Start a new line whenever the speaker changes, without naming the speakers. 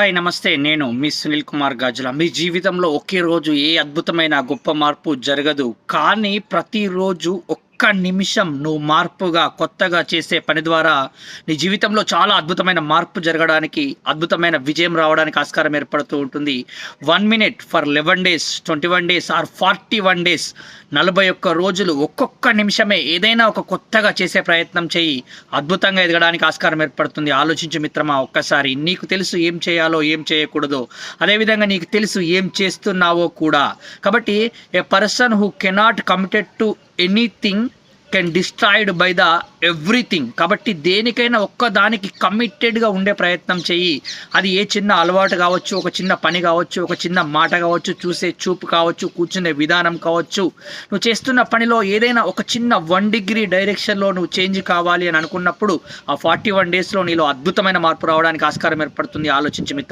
Hi నమస్తే. నేను మీ సునీల్ కుమార్ గాజుల. మీ జీవితంలో ఒకే రోజు ఏ అద్భుతమైన గొప్ప మార్పు జరగదు. కానీ ప్రతిరోజు ఒక్క నిమిషం నువ్వు మార్పుగా, కొత్తగా చేసే పని ద్వారా నీ జీవితంలో చాలా అద్భుతమైన మార్పు జరగడానికి, అద్భుతమైన విజయం రావడానికి ఆస్కారం ఏర్పడుతూ ఉంటుంది. 1 minute for 11 days, 21 days or 41 days, 41 రోజులు ఒక్కొక్క నిమిషమే ఏదైనా ఒక కొత్తగా చేసే ప్రయత్నం చేయి. అద్భుతంగా ఎదగడానికి ఆస్కారం ఏర్పడుతుంది. ఆలోచించు మిత్రమా ఒక్కసారి. నీకు తెలుసు ఏం చేయాలో, ఏం చేయకూడదో. అదేవిధంగా నీకు తెలుసు ఏం చేస్తున్నావో కూడా. కాబట్టి a person who cannot committed to anything can destroyed by the everything. కాబట్టి దేనికైనా ఒక్కదానికి కమిటెడ్గా ఉండే ప్రయత్నం చెయ్యి. అది ఏ చిన్న అలవాటు కావచ్చు, ఒక చిన్న పని కావచ్చు, ఒక చిన్న మాట కావచ్చు, చూసే చూపు కావచ్చు, కూర్చునే విధానం కావచ్చు. నువ్వు చేస్తున్న పనిలో ఏదైనా ఒక చిన్న 1 డిగ్రీ డైరెక్షన్లో నువ్వు చేంజ్ కావాలి అని అనుకున్నప్పుడు ఆ 41 డేస్లో నీలో అద్భుతమైన మార్పు రావడానికి ఆస్కారం ఏర్పడుతుంది. ఆలోచించి